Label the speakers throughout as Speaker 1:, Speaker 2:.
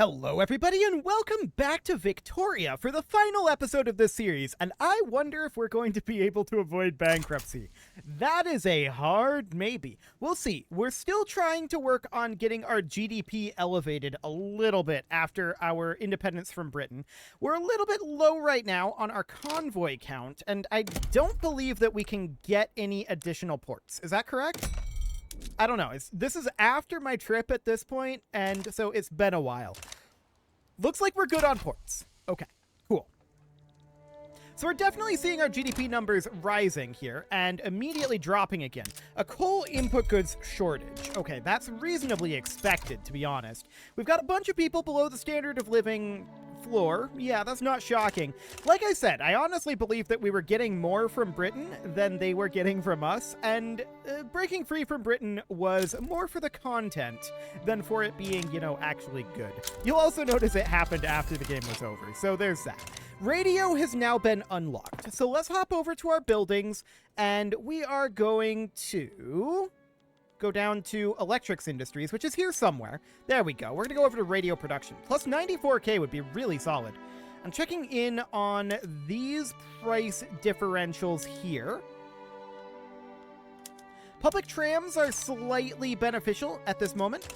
Speaker 1: Hello everybody and welcome back to Victoria for the final episode of this series, and I wonder if we're going to be able to avoid bankruptcy. That is a hard maybe. We'll see. We're still trying to work on getting our GDP elevated a little bit after our independence from Britain. We're a little bit low right now on our convoy count, and I don't believe that we can get any additional ports. Is that correct? I don't know. This is after my trip at this point, and so it's been a while. Looks like we're good on ports. Okay, cool. So we're definitely seeing our GDP numbers rising here and immediately dropping again. A coal input goods shortage. Okay, that's reasonably expected, to be honest. We've got a bunch of people below the standard of living floor. Yeah, that's not shocking. Like I said, I honestly believe that we were getting more from Britain than they were getting from us, and breaking free from Britain was more for the content than for it being, actually good. You'll also notice it happened after the game was over, so there's that. Radio has now been unlocked, so let's hop over to our buildings, and we are going to go down to Electrics Industries, which is here somewhere. There we go. We're going to go over to radio production. Plus 94k would be really solid. I'm checking in on these price differentials here. Public trams are slightly beneficial at this moment.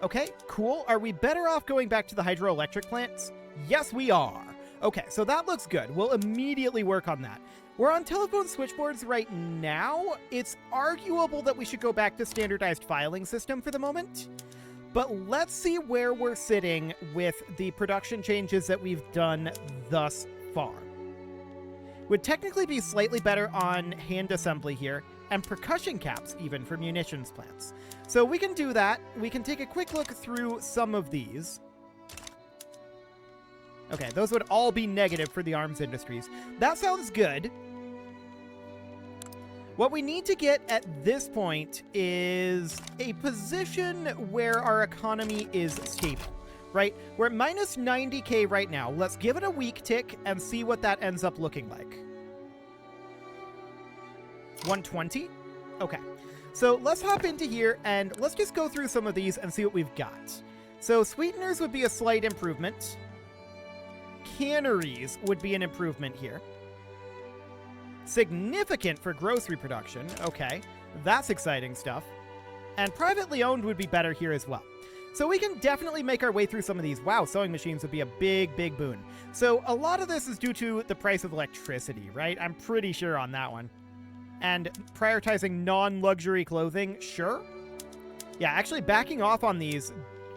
Speaker 1: Okay, cool. Are we better off going back to the hydroelectric plants? Yes, we are. Okay, so that looks good. We'll immediately work on that. We're on telephone switchboards right now. It's arguable that we should go back to standardized filing system for the moment. But let's see where we're sitting with the production changes that we've done thus far. Would technically be slightly better on hand assembly here, and percussion caps even for munitions plants. So we can do that. We can take a quick look through some of these. Okay, those would all be negative for the arms industries. That sounds good. What we need to get at this point is a position where our economy is stable, right? We're at minus 90k right now. Let's give it a week tick and see what that ends up looking like. 120? Okay. So let's hop into here and let's just go through some of these and see what we've got. So sweeteners would be a slight improvement. Canneries would be an improvement here. Significant for grocery production. Okay, that's exciting stuff. And privately owned would be better here as well. So we can definitely make our way through some of these. Wow, sewing machines would be a big, big boon. So a lot of this is due to the price of electricity, right? I'm pretty sure on that one. And prioritizing non-luxury clothing, sure. Yeah, actually backing off on these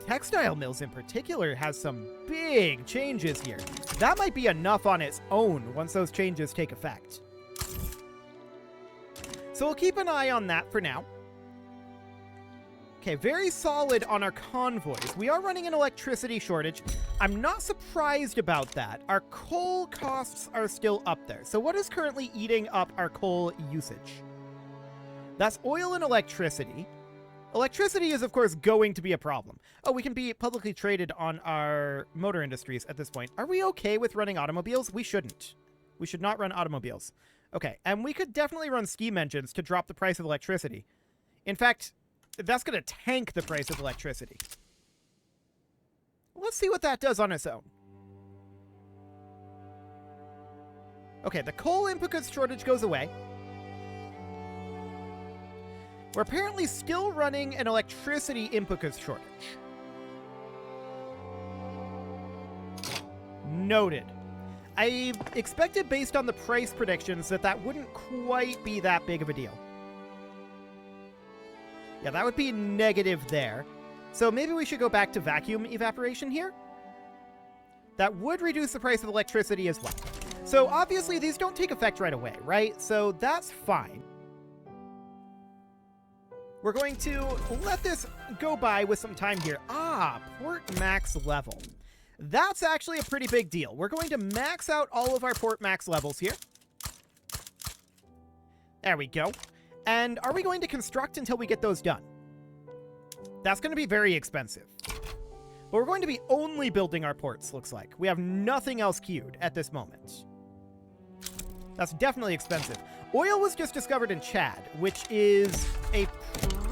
Speaker 1: textile mills in particular has some big changes here. That might be enough on its own once those changes take effect. So we'll keep an eye on that for now. Okay, very solid on our convoys. We are running an electricity shortage. I'm not surprised about that. Our coal costs are still up there. So what is currently eating up our coal usage? That's oil and electricity. Electricity is, of course, going to be a problem. Oh, we can be publicly traded on our motor industries at this point. Are we okay with running automobiles? We shouldn't. We should not run automobiles. Okay, and we could definitely run steam engines to drop the price of electricity. In fact, that's going to tank the price of electricity. Let's see what that does on its own. Okay, the coal input goods shortage goes away. We're apparently still running an electricity input goods shortage. Noted. I expected, based on the price predictions, that wouldn't quite be that big of a deal. Yeah, that would be negative there. So maybe we should go back to vacuum evaporation here. That would reduce the price of electricity as well. So obviously these don't take effect right away, right? So that's fine. We're going to let this go by with some time here. Ah, port max level. That's actually a pretty big deal. We're going to max out all of our port max levels here. There we go. And are we going to construct until we get those done? That's going to be very expensive. But we're going to be only building our ports, looks like. We have nothing else queued at this moment. That's definitely expensive. Oil was just discovered in Chad, which is a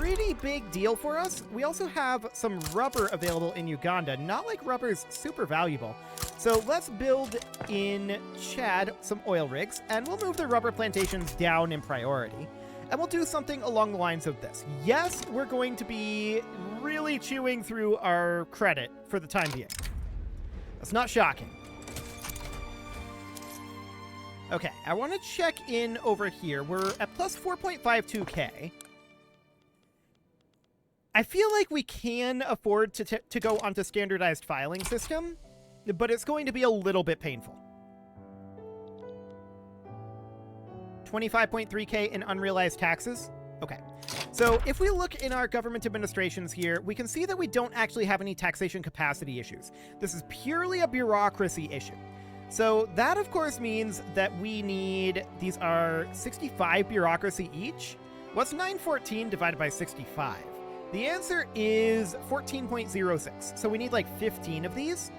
Speaker 1: pretty big deal for us. We also have some rubber available in Uganda. Not like rubber's super valuable. So let's build in Chad some oil rigs, and we'll move the rubber plantations down in priority. And we'll do something along the lines of this. Yes, we're going to be really chewing through our credit for the time being. That's not shocking. Okay, I want to check in over here. We're at plus 4.52k. I feel like we can afford to go onto standardized filing system, but it's going to be a little bit painful. 25.3k in unrealized taxes. Okay. So if we look in our government administrations here, we can see that we don't actually have any taxation capacity issues. This is purely a bureaucracy issue. So that, of course, means that we need, these are 65 bureaucracy each. What's 914 divided by 65? The answer is 14.06. So we need like 15 of these.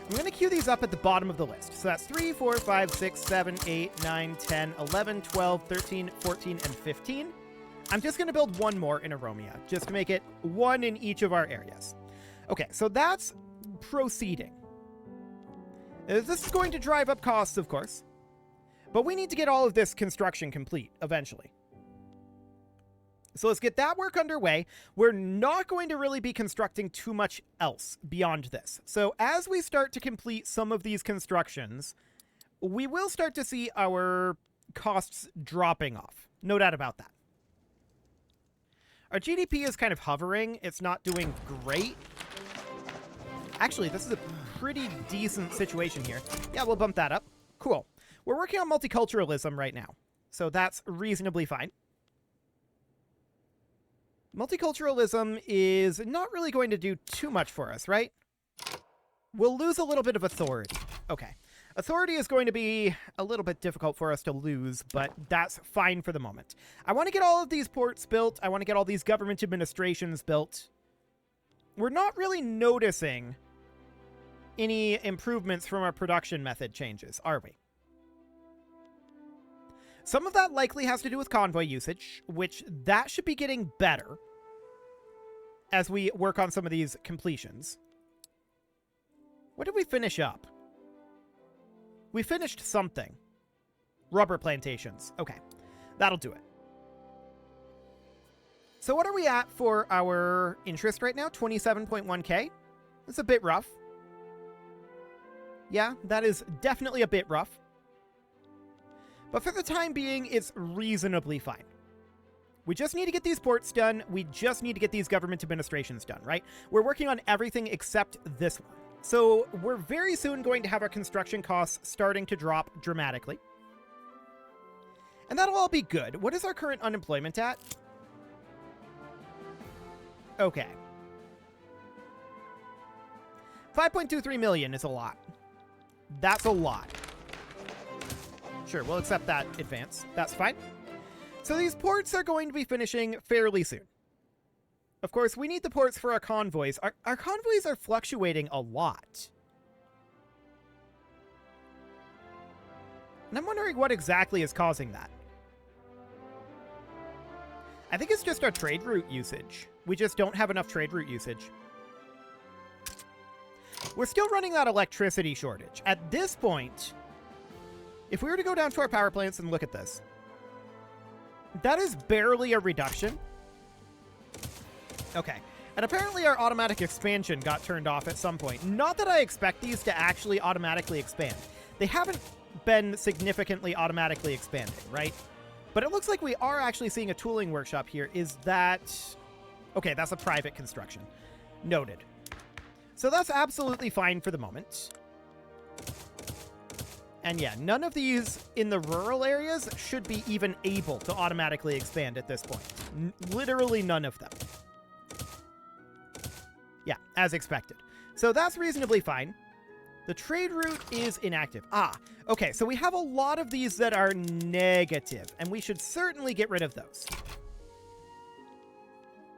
Speaker 1: I'm going to queue these up at the bottom of the list. So that's 3, 4, 5, 6, 7, 8, 9, 10, 11, 12, 13, 14, and 15. I'm just going to build one more in Oromia, just to make it one in each of our areas. Okay, so that's proceeding. This is going to drive up costs, of course. But we need to get all of this construction complete eventually. So let's get that work underway. We're not going to really be constructing too much else beyond this. So as we start to complete some of these constructions, we will start to see our costs dropping off. No doubt about that. Our GDP is kind of hovering. It's not doing great. Actually, this is a pretty decent situation here. Yeah, we'll bump that up. Cool. We're working on multiculturalism right now, so that's reasonably fine. Multiculturalism is not really going to do too much for us, right? We'll lose a little bit of authority. Okay. Authority is going to be a little bit difficult for us to lose, but that's fine for the moment. I want to get all of these ports built. I want to get all these government administrations built. We're not really noticing any improvements from our production method changes, are we? Some of that likely has to do with convoy usage, which that should be getting better as we work on some of these completions. What did we finish up? We finished something. Rubber plantations. Okay, that'll do it. So what are we at for our interest right now? 27.1k. That's a bit rough. Yeah, that is definitely a bit rough. But for the time being, it's reasonably fine. We just need to get these ports done. We just need to get these government administrations done, right? We're working on everything except this one. So we're very soon going to have our construction costs starting to drop dramatically. And that'll all be good. What is our current unemployment at? Okay. 5.23 million is a lot. That's a lot. Sure, we'll accept that advance. That's fine. So these ports are going to be finishing fairly soon. Of course, we need the ports for our convoys. Our convoys are fluctuating a lot. And I'm wondering what exactly is causing that. I think it's just our trade route usage. We just don't have enough trade route usage. We're still running that electricity shortage. At this point, if we were to go down to our power plants and look at this, that is barely a reduction. Okay. And apparently our automatic expansion got turned off at some point. Not that I expect these to actually automatically expand. They haven't been significantly automatically expanding, right? But it looks like we are actually seeing a tooling workshop here. Is that... Okay, that's a private construction. Noted. So that's absolutely fine for the moment. And yeah, none of these in the rural areas should be even able to automatically expand at this point. Literally none of them. Yeah, as expected. So that's reasonably fine. The trade route is inactive. Ah, okay, so we have a lot of these that are negative, and we should certainly get rid of those.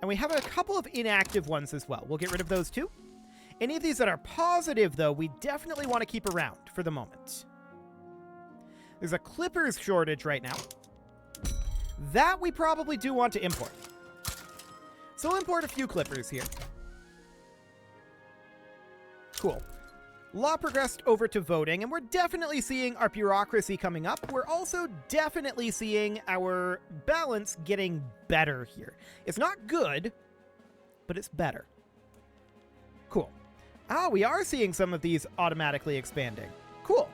Speaker 1: And we have a couple of inactive ones as well. We'll get rid of those too. Any of these that are positive, though, we definitely want to keep around for the moment. There's a clippers shortage right now. That we probably do want to import. So we'll import a few clippers here. Cool. Law progressed over to voting, and we're definitely seeing our bureaucracy coming up. We're also definitely seeing our balance getting better here. It's not good, but it's better. Cool. Ah, we are seeing some of these automatically expanding. Cool.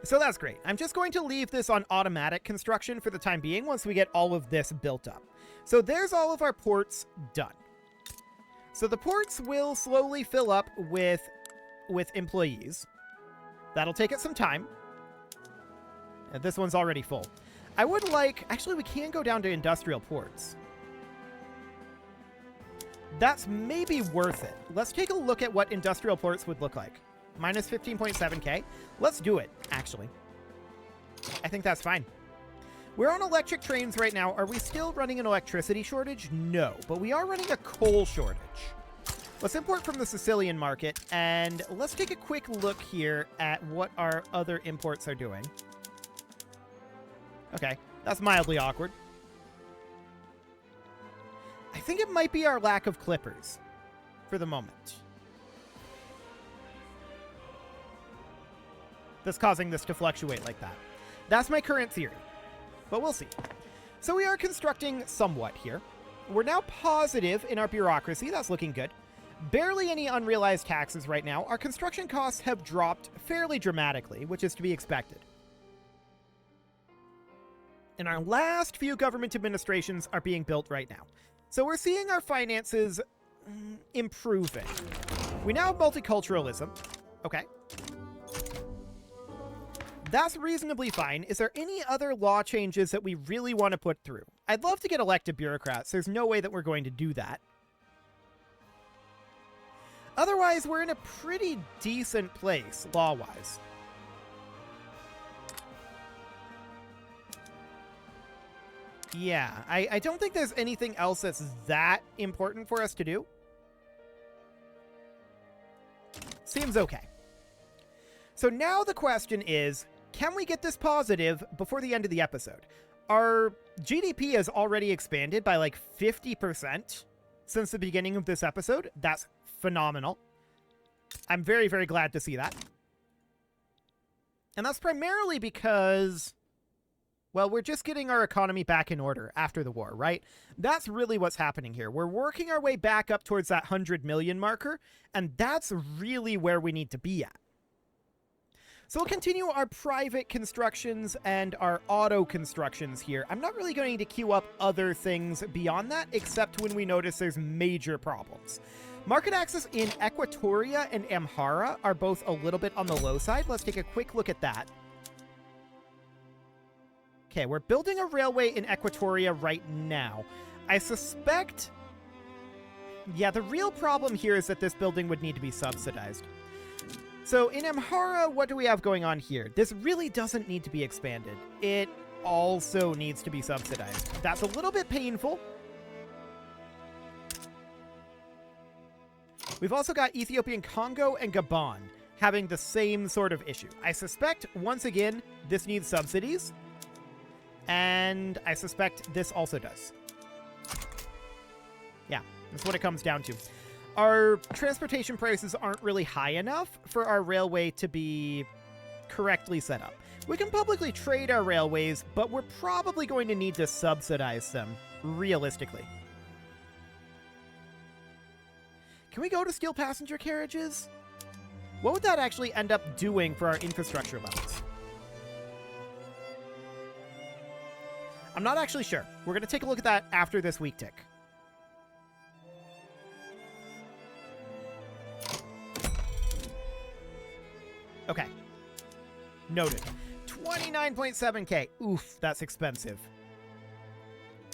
Speaker 1: So that's great. I'm just going to leave this on automatic construction for the time being once we get all of this built up. So there's all of our ports done. So the ports will slowly fill up with employees. That'll take it some time. And this one's already full. I would like... Actually, we can go down to industrial ports. That's maybe worth it. Let's take a look at what industrial ports would look like. Minus 15.7k. Let's do it, actually. I think that's fine. We're on electric trains right now. Are we still running an electricity shortage? No, but we are running a coal shortage. Let's import from the Sicilian market, and let's take a quick look here at what our other imports are doing. Okay, that's mildly awkward. I think it might be our lack of clippers for the moment that's causing this to fluctuate like that. That's my current theory, but we'll see. So we are constructing somewhat here. We're now positive in our bureaucracy. That's looking good. Barely any unrealized taxes right now. Our construction costs have dropped fairly dramatically, which is to be expected. And our last few government administrations are being built right now. So we're seeing our finances improving. We now have multiculturalism. Okay. That's reasonably fine. Is there any other law changes that we really want to put through? I'd love to get elected bureaucrats. There's no way that we're going to do that. Otherwise, we're in a pretty decent place, law-wise. Yeah, I don't think there's anything else that's that important for us to do. Seems okay. So now the question is, can we get this positive before the end of the episode? Our GDP has already expanded by like 50% since the beginning of this episode. That's phenomenal. I'm very, very glad to see that. And that's primarily because, well, we're just getting our economy back in order after the war, right? That's really what's happening here. We're working our way back up towards that 100 million marker, and that's really where we need to be at. So we'll continue our private constructions and our auto constructions here. I'm not really going to queue up other things beyond that, except when we notice there's major problems. Market access in Equatoria and Amhara are both a little bit on the low side. Let's take a quick look at that. Okay, we're building a railway in Equatoria right now. I suspect... Yeah, the real problem here is that this building would need to be subsidized. So in Amhara, what do we have going on here? This really doesn't need to be expanded. It also needs to be subsidized. That's a little bit painful. We've also got Ethiopian Congo and Gabon having the same sort of issue. I suspect, once again, this needs subsidies. And I suspect this also does. Yeah, that's what it comes down to. Our transportation prices aren't really high enough for our railway to be correctly set up. We can publicly trade our railways, but we're probably going to need to subsidize them, realistically. Can we go to steel passenger carriages? What would that actually end up doing for our infrastructure levels? I'm not actually sure. We're going to take a look at that after this week tick. Okay. Noted. 29.7k. Oof, that's expensive.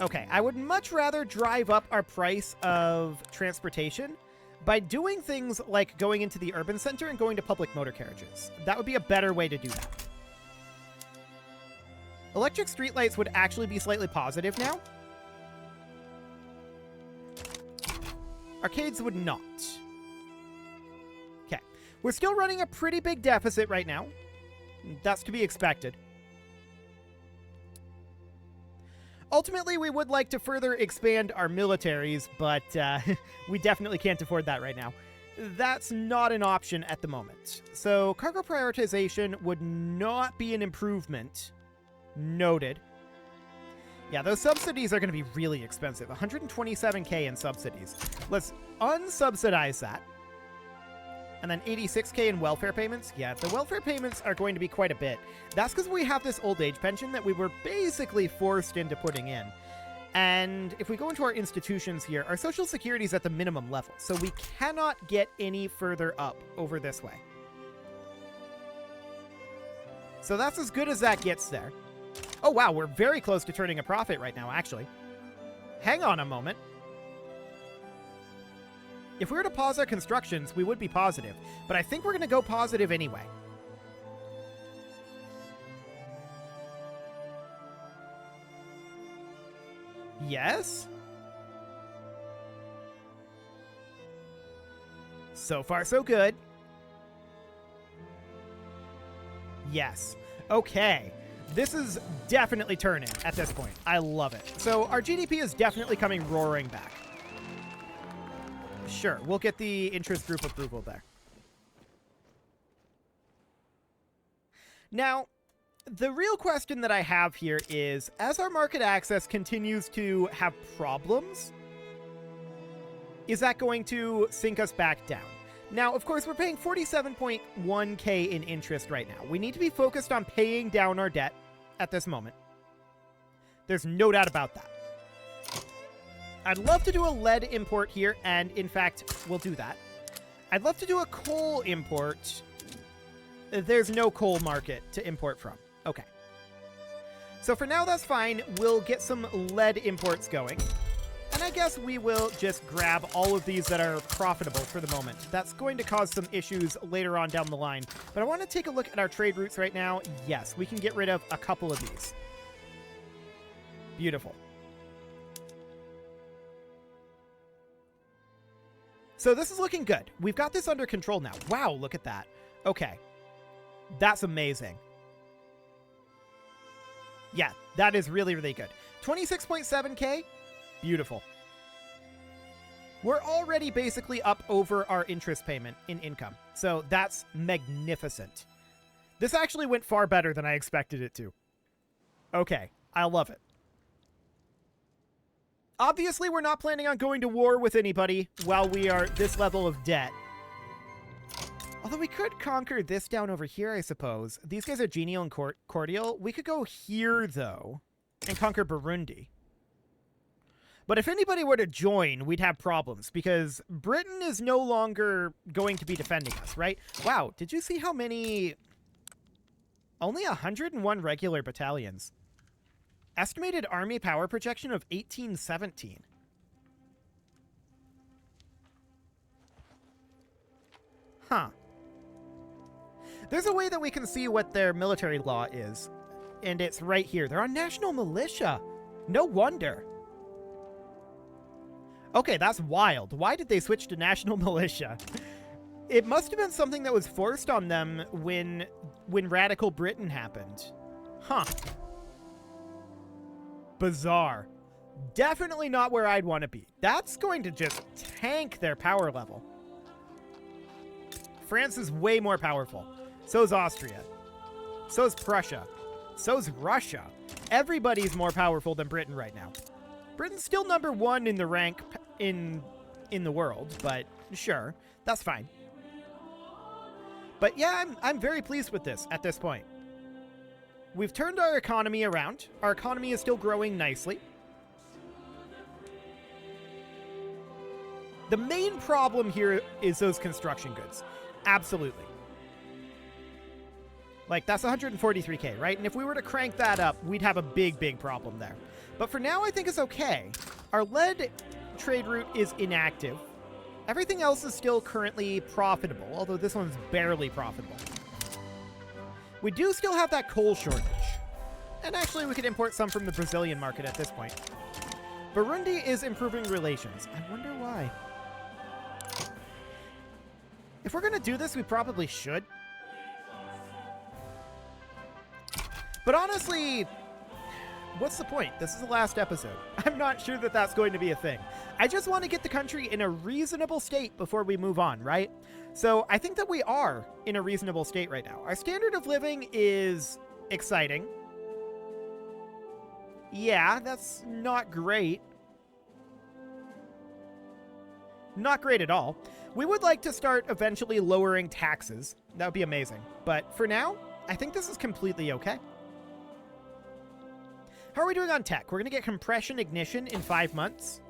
Speaker 1: Okay, I would much rather drive up our price of transportation by doing things like going into the urban center and going to public motor carriages. That would be a better way to do that. Electric streetlights would actually be slightly positive now. Arcades would not. Okay. We're still running a pretty big deficit right now. That's to be expected. Ultimately, we would like to further expand our militaries, but we definitely can't afford that right now. That's not an option at the moment. So cargo prioritization would not be an improvement. Noted. Yeah, those subsidies are going to be really expensive. 127k in subsidies. Let's unsubsidize that. And then 86k in welfare payments. Yeah, the welfare payments are going to be quite a bit. That's because we have this old age pension that we were basically forced into putting in. And if we go into our institutions here, our social security is at the minimum level, so we cannot get any further up over this way. So that's as good as that gets there. Oh, wow, we're very close to turning a profit right now, actually. Hang on a moment. If we were to pause our constructions, we would be positive, but I think we're going to go positive anyway. Yes? So far, so good. Yes. Okay. This is definitely turning at this point. I love it. So our GDP is definitely coming roaring back. Sure, we'll get the interest group approval there. Now, the real question that I have here is, as our market access continues to have problems, is that going to sink us back down? Now, of course, we're paying 47.1k in interest right now. We need to be focused on paying down our debt at this moment. There's no doubt about that. I'd love to do a lead import here, and in fact, we'll do that. I'd love to do a coal import. There's no coal market to import from. Okay. So for now, that's fine. We'll get some lead imports going. And I guess we will just grab all of these that are profitable for the moment. That's going to cause some issues later on down the line. But I want to take a look at our trade routes right now. Yes, we can get rid of a couple of these. Beautiful. So this is looking good. We've got this under control now. Wow, look at that. Okay. That's amazing. Yeah, that is really, really good. 26.7k. Beautiful. We're already basically up over our interest payment in income. So that's magnificent. This actually went far better than I expected it to. Okay, I love it. Obviously, we're not planning on going to war with anybody while we are this level of debt. Although we could conquer this down over here, I suppose. These guys are genial and cordial. We could go here, though, and conquer Burundi. But if anybody were to join, we'd have problems, because Britain is no longer going to be defending us, right? Wow, did you see how many... Only 101 regular battalions. Estimated army power projection of 1817. Huh. There's a way that we can see what their military law is, and it's right here. They're on national militia. No wonder. Okay, that's wild. Why did they switch to national militia? It must have been something that was forced on them when Radical Britain happened. Huh. Bizarre. Definitely not where I'd want to be. That's going to just tank their power level. France is way more powerful. So's Austria. So's Prussia. So's Russia. Everybody's more powerful than Britain right now. Britain's still number one in the rank in the world, but sure, that's fine. But yeah, I'm very pleased with this at this point. We've turned our economy around. Our economy is still growing nicely. The main problem here is those construction goods. Absolutely. Like, that's 143k, right? And if we were to crank that up, we'd have a big, big problem there. But for now, I think it's okay. Our lead trade route is inactive. Everything else is still currently profitable, although this one's barely profitable. We do still have that coal shortage. And actually, we could import some from the Brazilian market at this point. Burundi is improving relations. I wonder why. If we're going to do this, we probably should. But honestly, what's the point? This is the last episode. I'm not sure that that's going to be a thing. I just want to get the country in a reasonable state before we move on, right? So I think that we are in a reasonable state right now. Our standard of living is exciting. Yeah, that's not great. Not great at all. We would like to start eventually lowering taxes. That would be amazing. But for now, I think this is completely okay. How are we doing on tech? We're going to get compression ignition in 5 months.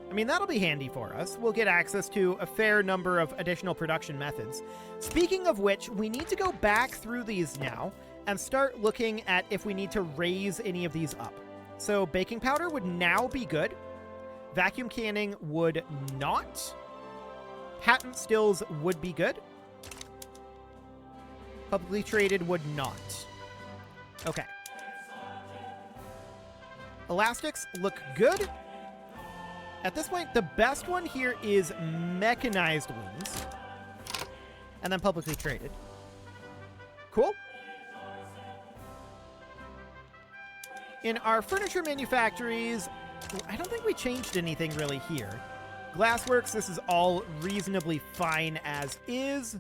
Speaker 1: I mean, that'll be handy for us. We'll get access to a fair number of additional production methods. Speaking of which, we need to go back through these now and start looking at if we need to raise any of these up. So baking powder would now be good. Vacuum canning would not. Patent stills would be good. Publicly traded would not. Okay. Elastics look good. At this point, the best one here is mechanized wings. And then publicly traded. Cool. In our furniture manufactories, I don't think we changed anything really here. Glassworks, this is all reasonably fine as is.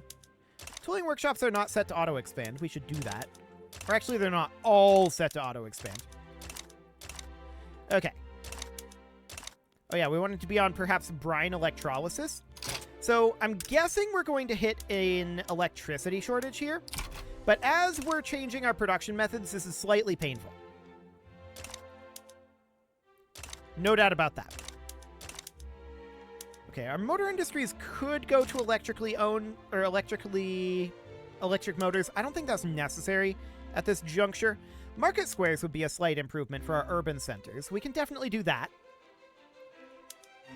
Speaker 1: Tooling workshops are not set to auto-expand. We should do that. Or actually, they're not all set to auto-expand. Okay. Oh yeah, we wanted to be on perhaps brine electrolysis. So I'm guessing we're going to hit an electricity shortage here. But as we're changing our production methods, this is slightly painful. No doubt about that. Okay, our motor industries could go to electric motors. I don't think that's necessary at this juncture. Market squares would be a slight improvement for our urban centers. We can definitely do that.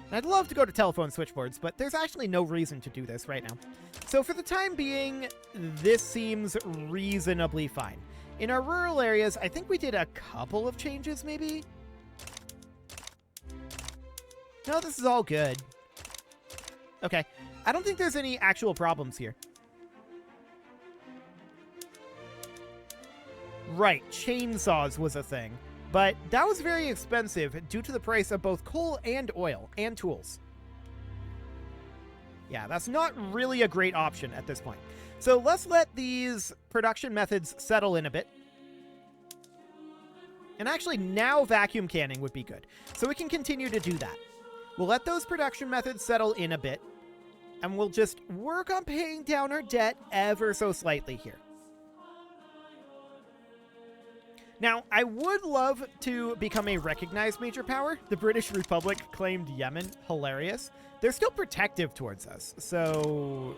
Speaker 1: And I'd love to go to telephone switchboards, but there's actually no reason to do this right now. So for the time being, this seems reasonably fine. In our rural areas, I think we did a couple of changes, maybe? No, this is all good. Okay. I don't think there's any actual problems here. Right, chainsaws was a thing. But that was very expensive due to the price of both coal and oil and tools. Yeah, that's not really a great option at this point. So let's let these production methods settle in a bit. And actually, now vacuum canning would be good. So we can continue to do that. We'll let those production methods settle in a bit. And we'll just work on paying down our debt ever so slightly here. Now, I would love to become a recognized major power. The British Republic claimed Yemen. Hilarious. They're still protective towards us. So,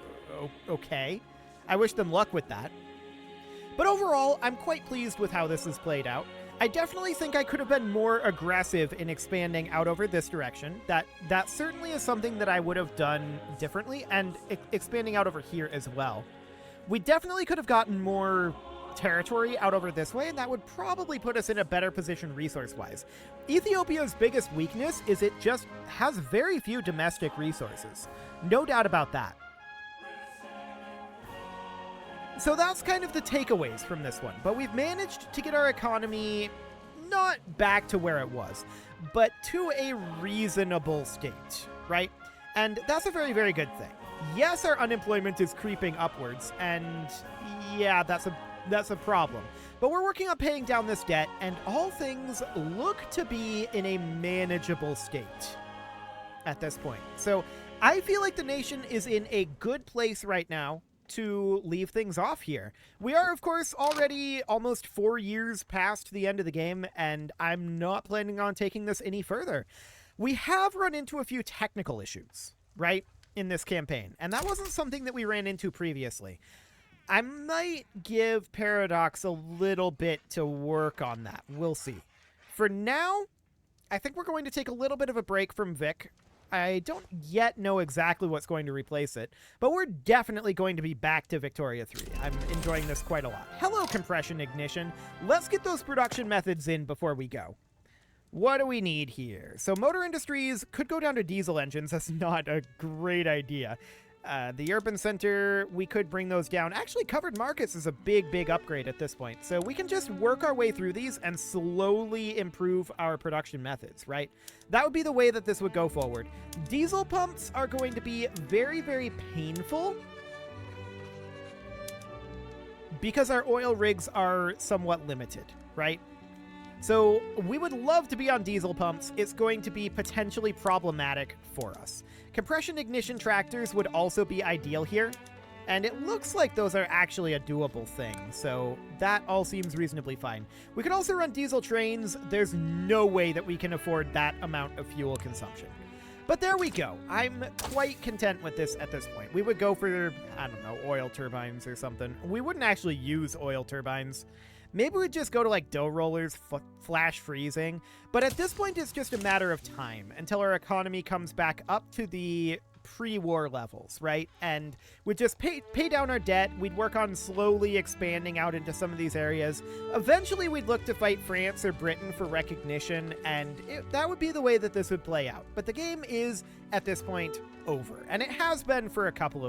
Speaker 1: okay. I wish them luck with that. But overall, I'm quite pleased with how this has played out. I definitely think I could have been more aggressive in expanding out over this direction. That certainly is something that I would have done differently, and expanding out over here as well. We definitely could have gotten more territory out over this way, and that would probably put us in a better position resource-wise. Ethiopia's biggest weakness is it just has very few domestic resources. No doubt about that. So that's kind of the takeaways from this one, but we've managed to get our economy not back to where it was, but to a reasonable state, right? And that's a very, very good thing. Yes, our unemployment is creeping upwards, and yeah, that's a problem. But we're working on paying down this debt, and all things look to be in a manageable state at this point. So I feel like the nation is in a good place right now to leave things off here. We are, of course, already almost 4 years past the end of the game, and I'm not planning on taking this any further. We have run into a few technical issues, right, in this campaign, and that wasn't something that we ran into previously. I might give Paradox a little bit to work on that. We'll see. For now, I think we're going to take a little bit of a break from Vic. I don't yet know exactly what's going to replace it, but we're definitely going to be back to Victoria 3. I'm enjoying this quite a lot. Hello, compression ignition. Let's get those production methods in before we go. What do we need here? So motor industries could go down to diesel engines. That's not a great idea. The urban center, we could bring those down. Actually, covered markets is a big upgrade at this point. So we can just work our way through these and slowly improve our production methods, right? That would be the way that this would go forward. Diesel pumps are going to be very painful because our oil rigs are somewhat limited, right? So we would love to be on diesel pumps. It's going to be potentially problematic for us. Compression ignition tractors would also be ideal here, and it looks like those are actually a doable thing, so that all seems reasonably fine. We could also run diesel trains. There's no way that we can afford that amount of fuel consumption. But there we go. I'm quite content with this at this point. We would go for, I don't know, oil turbines or something. We wouldn't actually use oil turbines. Maybe we'd just go to like dough rollers, flash freezing. But at this point, it's just a matter of time until our economy comes back up to the pre-war levels, right? And we'd just pay down our debt. We'd work on slowly expanding out into some of these areas. Eventually, we'd look to fight France or Britain for recognition, and that would be the way that this would play out. But the game is, at this point, over, and it has been for a couple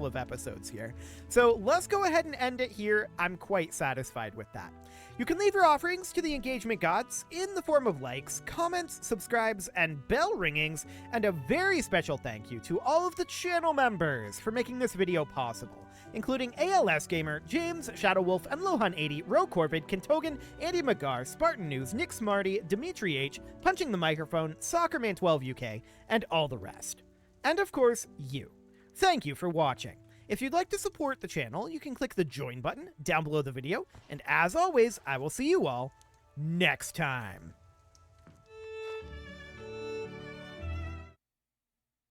Speaker 1: of episodes here. So let's go ahead and end it here. I'm quite satisfied with that. You can leave your offerings to the engagement gods in the form of likes, comments, subscribes, and bell ringings, and a very special thank you to all of the channel members for making this video possible, including ALS Gamer, James, Shadowwolf, and Lohan80, Ro Corvid, Kentogan, Andy McGar, Spartan News, Nick Smarty, Dimitri H, Punching the Microphone, Soccerman12UK, and all the rest. And of course, you. Thank you for watching. If you'd like to support the channel, you can click the join button down below the video, and as always, I will see you all next time.